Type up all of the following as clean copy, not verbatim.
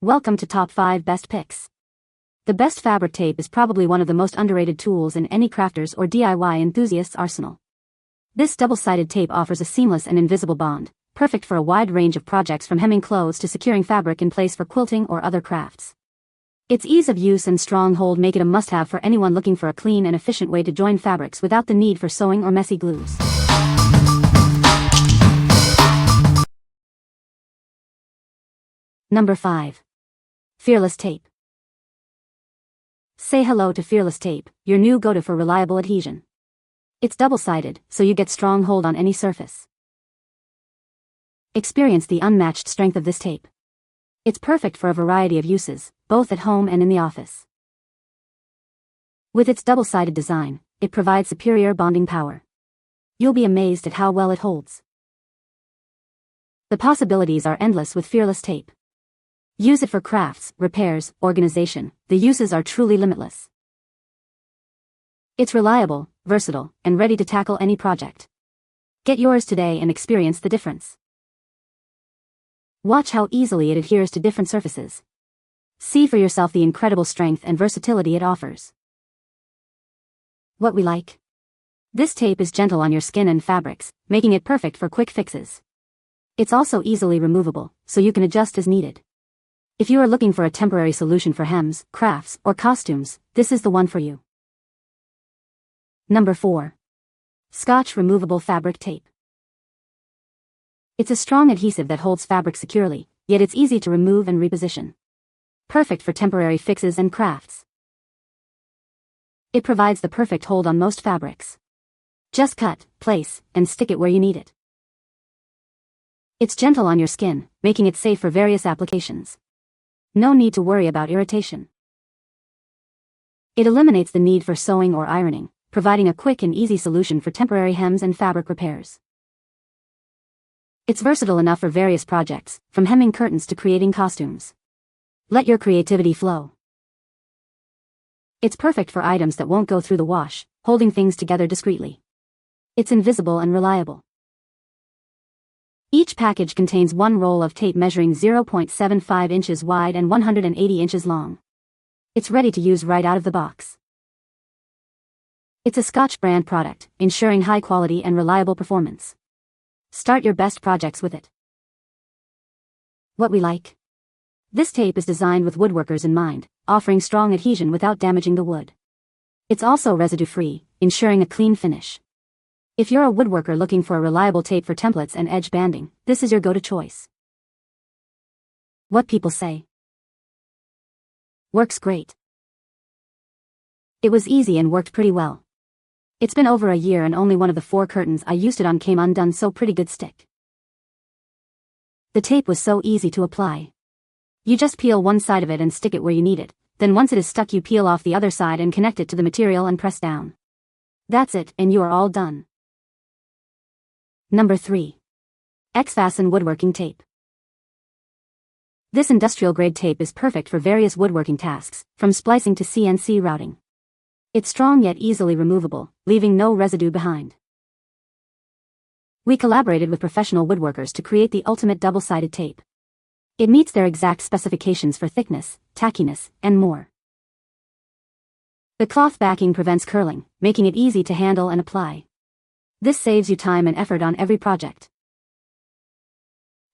Welcome to Top 5 Best Picks. The best fabric tape is probably one of the most underrated tools in any crafter's or DIY enthusiast's arsenal. This double-sided tape offers a seamless and invisible bond, perfect for a wide range of projects from hemming clothes to securing fabric in place for quilting or other crafts. Its ease of use and strong hold make it a must-have for anyone looking for a clean and efficient way to join fabrics without the need for sewing or messy glues. Number 5. Fearless Tape. Say hello to Fearless Tape, your new go-to for reliable adhesion. It's double-sided, so you get strong hold on any surface. Experience the unmatched strength of this tape. It's perfect for a variety of uses, both at home and in the office. With its double-sided design, it provides superior bonding power. You'll be amazed at how well it holds. The possibilities are endless with Fearless Tape. Use it for crafts, repairs, organization. The uses are truly limitless. It's reliable, versatile, and ready to tackle any project. Get yours today and experience the difference. Watch how easily it adheres to different surfaces. See for yourself the incredible strength and versatility it offers. What we like. This tape is gentle on your skin and fabrics, making it perfect for quick fixes. It's also easily removable, so you can adjust as needed. If you are looking for a temporary solution for hems, crafts, or costumes, this is the one for you. Number 4. Scotch Removable Fabric Tape. It's a strong adhesive that holds fabric securely, yet it's easy to remove and reposition. Perfect for temporary fixes and crafts. It provides the perfect hold on most fabrics. Just cut, place, and stick it where you need it. It's gentle on your skin, making it safe for various applications. No need to worry about irritation. It eliminates the need for sewing or ironing, providing a quick and easy solution for temporary hems and fabric repairs. It's versatile enough for various projects, from hemming curtains to creating costumes. Let your creativity flow. It's perfect for items that won't go through the wash, holding things together discreetly. It's invisible and reliable. Each package contains one roll of tape measuring 0.75 inches wide and 180 inches long. It's ready to use right out of the box. It's a Scotch brand product, ensuring high quality and reliable performance. Start your best projects with it. What we like. This tape is designed with woodworkers in mind, offering strong adhesion without damaging the wood. It's also residue-free, ensuring a clean finish. If you're a woodworker looking for a reliable tape for templates and edge banding, this is your go-to choice. What people say. Works great. It was easy and worked pretty well. It's been over a year and only one of the 4 curtains I used it on came undone, so pretty good stick. The tape was so easy to apply. You just peel one side of it and stick it where you need it, then once it is stuck you peel off the other side and connect it to the material and press down. That's it, and you are all done. Number 3. XFasten Woodworking Tape. This industrial-grade tape is perfect for various woodworking tasks, from splicing to CNC routing. It's strong yet easily removable, leaving no residue behind. We collaborated with professional woodworkers to create the ultimate double-sided tape. It meets their exact specifications for thickness, tackiness, and more. The cloth backing prevents curling, making it easy to handle and apply. This saves you time and effort on every project.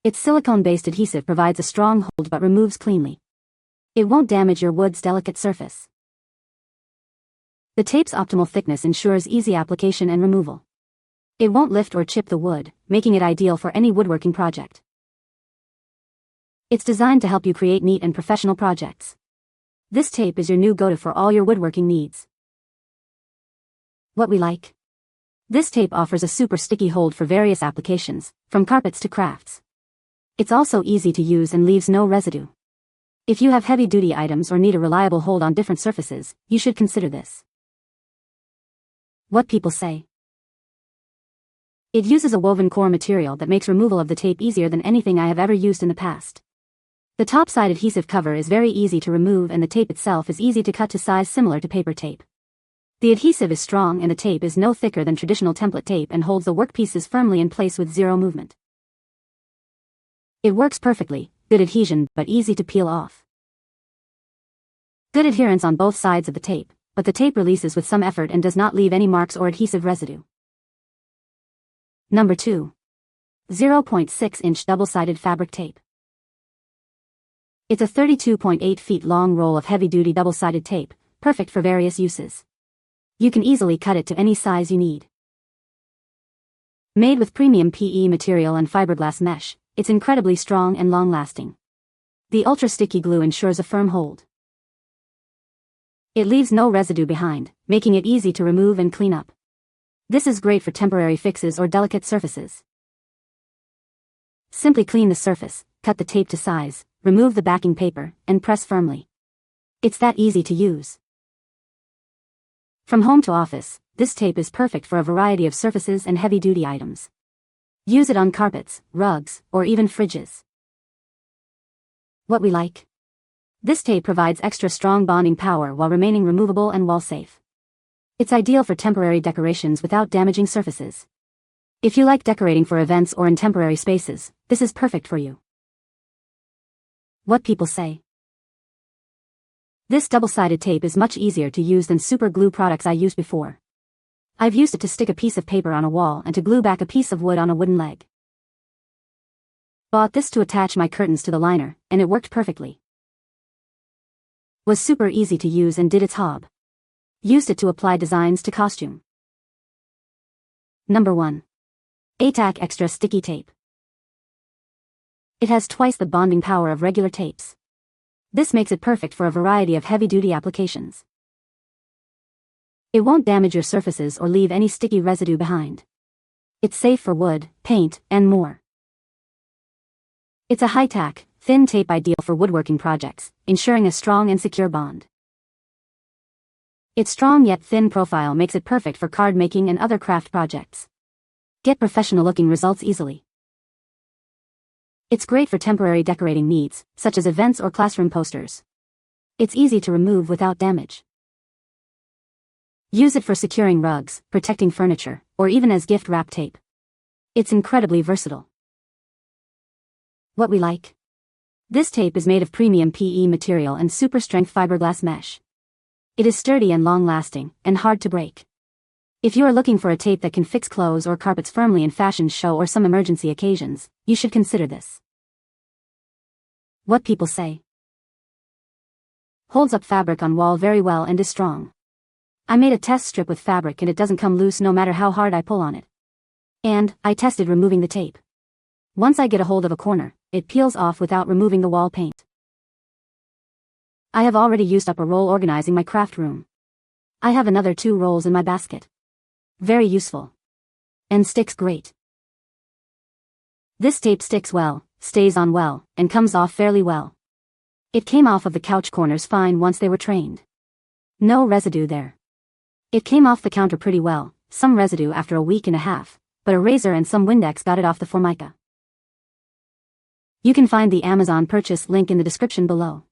Its silicone-based adhesive provides a strong hold but removes cleanly. It won't damage your wood's delicate surface. The tape's optimal thickness ensures easy application and removal. It won't lift or chip the wood, making it ideal for any woodworking project. It's designed to help you create neat and professional projects. This tape is your new go-to for all your woodworking needs. What we like. This tape offers a super sticky hold for various applications, from carpets to crafts. It's also easy to use and leaves no residue. If you have heavy-duty items or need a reliable hold on different surfaces, you should consider this. What people say. It uses a woven core material that makes removal of the tape easier than anything I have ever used in the past. The top side adhesive cover is very easy to remove and the tape itself is easy to cut to size similar to paper tape. The adhesive is strong and the tape is no thicker than traditional template tape and holds the workpieces firmly in place with zero movement. It works perfectly, Good adhesion, but easy to peel off. Good adherence on both sides of the tape, but the tape releases with some effort and does not leave any marks or adhesive residue. Number 2. 0.6-inch double-sided fabric tape. It's a 32.8 feet long roll of heavy-duty double-sided tape, perfect for various uses. You can easily cut it to any size you need. Made with premium PE material and fiberglass mesh, it's incredibly strong and long-lasting. The ultra-sticky glue ensures a firm hold. It leaves no residue behind, making it easy to remove and clean up. This is great for temporary fixes or delicate surfaces. Simply clean the surface, cut the tape to size, remove the backing paper, and press firmly. It's that easy to use. From home to office, this tape is perfect for a variety of surfaces and heavy-duty items. Use it on carpets, rugs, or even fridges. What we like? This tape provides extra strong bonding power while remaining removable and wall-safe. It's ideal for temporary decorations without damaging surfaces. If you like decorating for events or in temporary spaces, this is perfect for you. What people say. This double-sided tape is much easier to use than super glue products I used before. I've used it to stick a piece of paper on a wall and to glue back a piece of wood on a wooden leg. Bought this to attach my curtains to the liner, and it worked perfectly. Was super easy to use and did its job. Used it to apply designs to costume. Number 1. ATack Extra Sticky Tape. It has twice the bonding power of regular tapes. This makes it perfect for a variety of heavy-duty applications. It won't damage your surfaces or leave any sticky residue behind. It's safe for wood, paint, and more. It's a high-tack, thin tape ideal for woodworking projects, ensuring a strong and secure bond. Its strong yet thin profile makes it perfect for card making and other craft projects. Get professional-looking results easily. It's great for temporary decorating needs, such as events or classroom posters. It's easy to remove without damage. Use it for securing rugs, protecting furniture, or even as gift wrap tape. It's incredibly versatile. What we like? This tape is made of premium PE material and super strength fiberglass mesh. It is sturdy and long-lasting, and hard to break. If you are looking for a tape that can fix clothes or carpets firmly in fashion show or some emergency occasions, you should consider this. What people say. Holds up fabric on wall very well and is strong. I made a test strip with fabric and it doesn't come loose no matter how hard I pull on it. And I tested removing the tape. Once I get a hold of a corner, it peels off without removing the wall paint. I have already used up a roll organizing my craft room. I have another 2 rolls in my basket. Very useful. And sticks great. This tape sticks well, stays on well, and comes off fairly well. It came off of the couch corners fine once they were trained. No residue there. It came off the counter pretty well, some residue after a week and a half, but a razor and some Windex got it off the Formica. You can find the Amazon purchase link in the description below.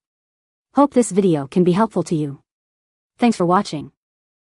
Hope this video can be helpful to you. Thanks for watching.